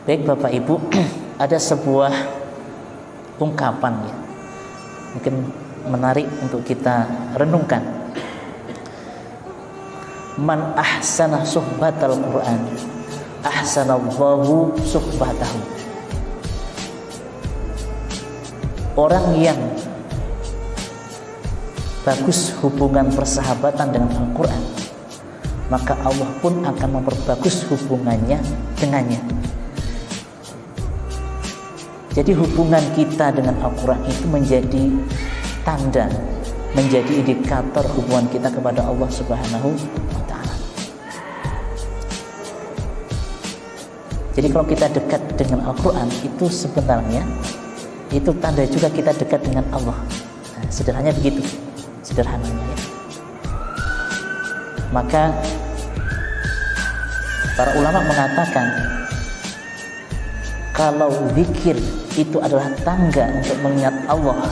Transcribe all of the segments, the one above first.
Baik Bapak Ibu, ada sebuah ungkapan ya, mungkin menarik untuk kita renungkan. Man ahsana suhbatal Quran, ahsanallahu suhbatahu. Orang yang bagus hubungan persahabatan dengan Al-Quran, maka Allah pun akan memperbagus hubungannya dengannya. Jadi hubungan kita dengan Al-Quran itu menjadi tanda, menjadi indikator hubungan kita kepada Allah Subhanahu wa Ta'ala. Jadi kalau kita dekat dengan Al-Quran, itu sebenarnya itu tanda juga kita dekat dengan Allah. Nah, sederhananya begitu, sederhananya ya. Maka para ulama mengatakan kalau zikir itu adalah tangga untuk mengingat Allah,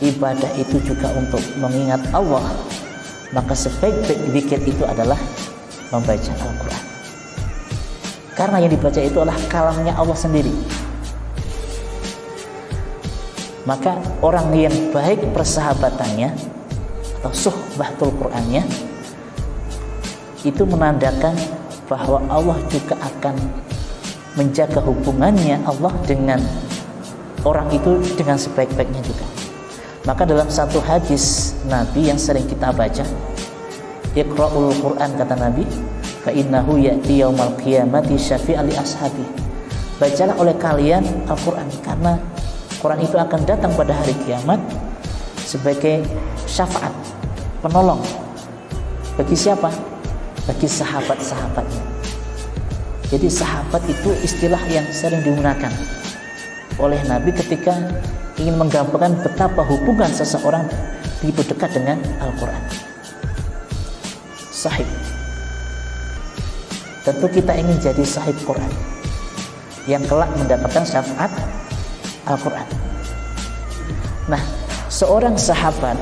ibadah itu juga untuk mengingat Allah, maka sebaik-baik zikir itu adalah membaca Al-Quran. Karena yang dibaca itu adalah kalamnya Allah sendiri. Maka orang yang baik persahabatannya atau suhbatul Qurannya itu menandakan bahwa Allah juga akan menjaga hubungannya Allah dengan orang itu dengan sebaik-baiknya juga. Maka dalam satu hadis Nabi yang sering kita baca, Iqra'ul Quran, kata Nabi, fa innahu ya'ti yaumal qiyamati syafi'an li ashabi. Bacalah oleh kalian Al-Quran, karena Quran itu akan datang pada hari kiamat sebagai syafaat, penolong. Bagi siapa? Bagi sahabat-sahabatnya. Jadi sahabat itu istilah yang sering digunakan oleh Nabi ketika ingin menggambarkan betapa hubungan seseorang begitu dekat dengan Al-Quran. Sahib. Tentu kita ingin jadi sahib Quran yang kelak mendapatkan syafaat Al-Quran. Nah, seorang sahabat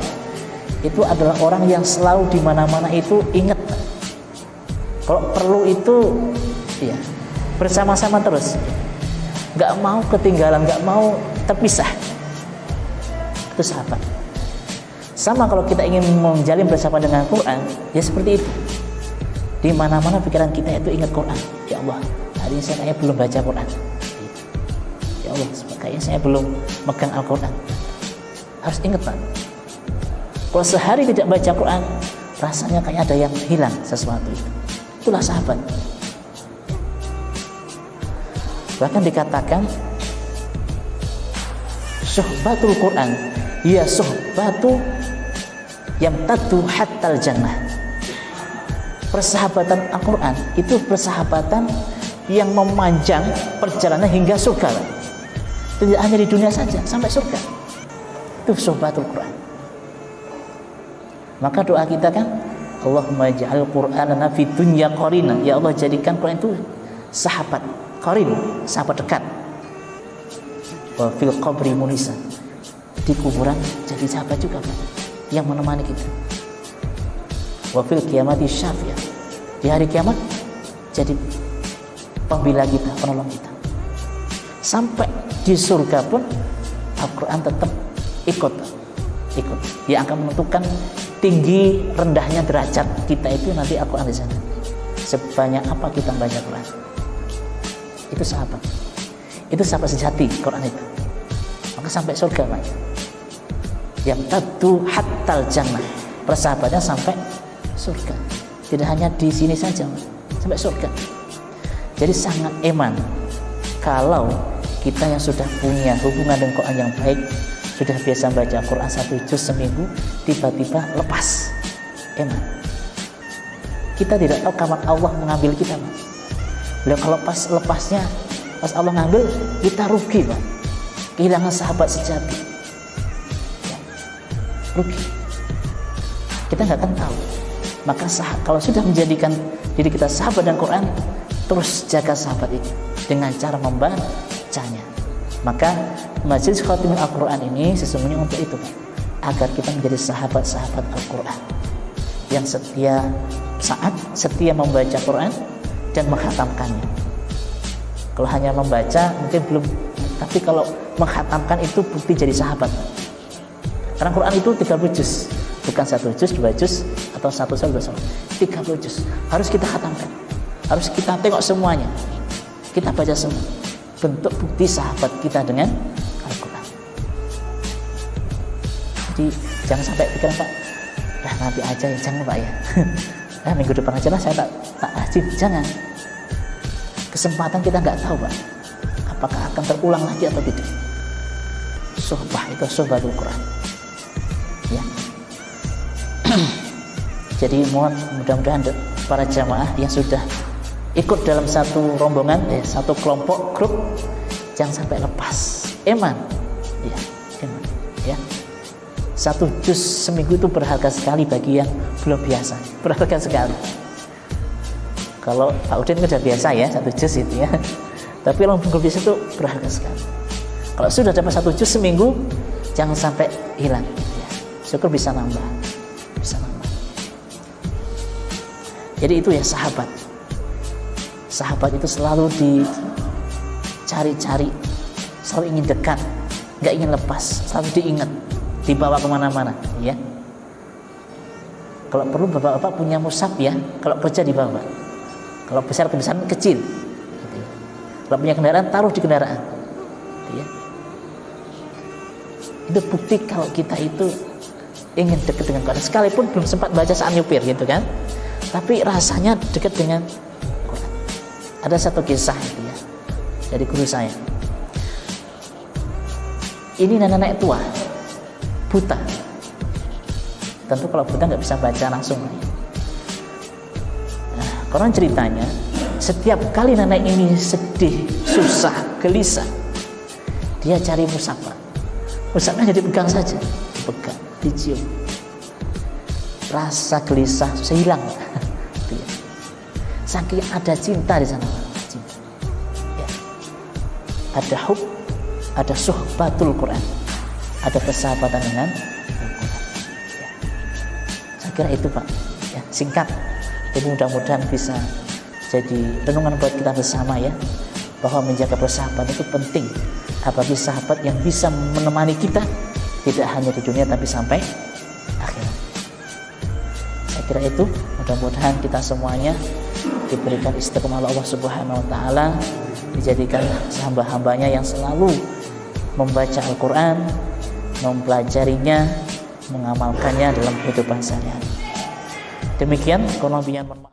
itu adalah orang yang selalu di mana-mana itu ingat. Kalau perlu itu ya bersama-sama terus, nggak mau ketinggalan, nggak mau terpisah. Itu sahabat. Sama kalau kita ingin menjalin bersama dengan Quran, ya seperti itu. Di mana-mana pikiran kita itu ingat Quran. Ya Allah, hari ini saya kayaknya belum baca Quran. Ya Allah, kayaknya saya belum megang Al-Quran. Harus ingat Pak. Kalau sehari tidak baca Quran, rasanya kayak ada yang hilang sesuatu itu. Itulah sahabat. Bahkan dikatakan suhbatul Quran ya suhbatu yang tadu hattal jannah. Persahabatan Al-Quran itu persahabatan yang memanjang perjalanan hingga surga. Tidak hanya di dunia saja, sampai surga. Itu suhbatul Quran. Maka doa kita kan, Allahumma ja'al Qur'anana fid dunya qarina. Ya Allah, jadikan Quran itu sahabat qarin, sahabat dekat. Wa fil qabri munisa. Di kuburan jadi sahabat juga Pak, yang menemani kita. Wa fil qiyamati syafi'ah. Di hari kiamat jadi pembela kita, penolong kita. Sampai di surga pun Al-Quran tetap ikut. Dia akan menentukan tinggi rendahnya derajat kita itu nanti Al-Quran di sana. Sebanyak apa kita membaca Quran. Itu sahabat. Itu sahabat sejati Quran itu. Maka sampai surga Pak. Yang tadu hattal jannah. Persahabatnya sampai surga. Tidak hanya di sini saja Pak. Sampai surga. Jadi sangat eman kalau kita yang sudah punya hubungan dengan Quran yang baik, sudah biasa baca Quran 1 juz seminggu, tiba-tiba lepas, eman. Kita tidak tahu kapan Allah mengambil kita Pak. Beliau kalau lepasnya, pas Allah ngambil, kita rugi Pak. Kehilangan sahabat sejati ya, rugi. Kita nggak akan tahu. Maka kalau sudah menjadikan diri kita sahabat dan Quran, terus jaga sahabat itu dengan cara membacanya. Maka Majelis Khatimul Al-Quran ini sesungguhnya untuk itu Pak, agar kita menjadi sahabat-sahabat Al-Quran yang setia saat setia membaca Quran, dan menghatamkannya. Kalau hanya membaca mungkin belum, tapi kalau menghatamkan itu bukti jadi sahabat. Karena Quran itu 30 juz, bukan 1 juz, 2 juz, atau 1 surah, 2 surah. 30 juz. Harus kita khatamkan. Harus kita tengok semuanya. Kita baca semua. Bentuk bukti sahabat kita dengan Al-Quran. Jadi jangan sampai pikiran, Pak, nanti aja ya, jangan Pak ya. Minggu depan aja lah saya tak rajin. Jangan. Kesempatan kita nggak tahu, Pak, apakah akan terulang lagi atau tidak. Suhbah itu suhbatul Quran. Ya. Jadi mudah-mudahan para jamaah yang sudah ikut dalam satu rombongan, satu kelompok grup, jangan sampai lepas. Eman, ya, eman, ya. 1 juz seminggu itu berharga sekali bagi yang belum biasa, berharga sekali. Kalau Pak Udin udah biasa ya 1 juz itu ya, tapi yang belum biasa itu berharga sekali. Kalau sudah dapat 1 juz seminggu, jangan sampai hilang. Ya. Syukur bisa nambah, bisa nambah. Jadi itu ya sahabat. Sahabat itu selalu dicari-cari, selalu ingin dekat, nggak ingin lepas, selalu diingat, dibawa kemana-mana, ya. Kalau perlu bapak-bapak punya mushaf ya, kalau kerja dibawa. Kalau besar-besaran kecil, gitu ya. Kalau punya kendaraan taruh di kendaraan, gitu ya. Itu bukti kalau kita itu ingin dekat dengan Quran, sekalipun belum sempat baca saat nyupir, gitu kan. Tapi rasanya dekat dengan Quran. Ada satu kisah itu ya, dari guru saya. Ini nenek tua, buta. Tentu kalau buta nggak bisa baca langsung. Nah, konon ceritanya, setiap kali nenek ini sedih, susah, gelisah, dia cari mushaf. Mushafnya jadi pegang saja, dipegang, dicium. Rasa gelisah susah hilang. Saking ada cinta di sana, cinta. Ya. Ada hub, ada suhbatul Quran, ada persahabatan dengan Al-Quran. Ya. Saya kira itu Pak, ya, singkat. Jadi mudah-mudahan bisa jadi renungan buat kita bersama ya, bahwa menjaga persahabatan itu penting. Apalagi sahabat yang bisa menemani kita tidak hanya di dunia tapi sampai akhirat. Saya kira itu, mudah-mudahan kita semuanya diberikan istiqomah oleh Allah Subhanahu wa taala, dijadikan hamba-hambanya yang selalu membaca Al-Quran, mempelajarinya, mengamalkannya dalam kehidupan sehari-hari. Demikian, kurang lebihnya mohon maaf.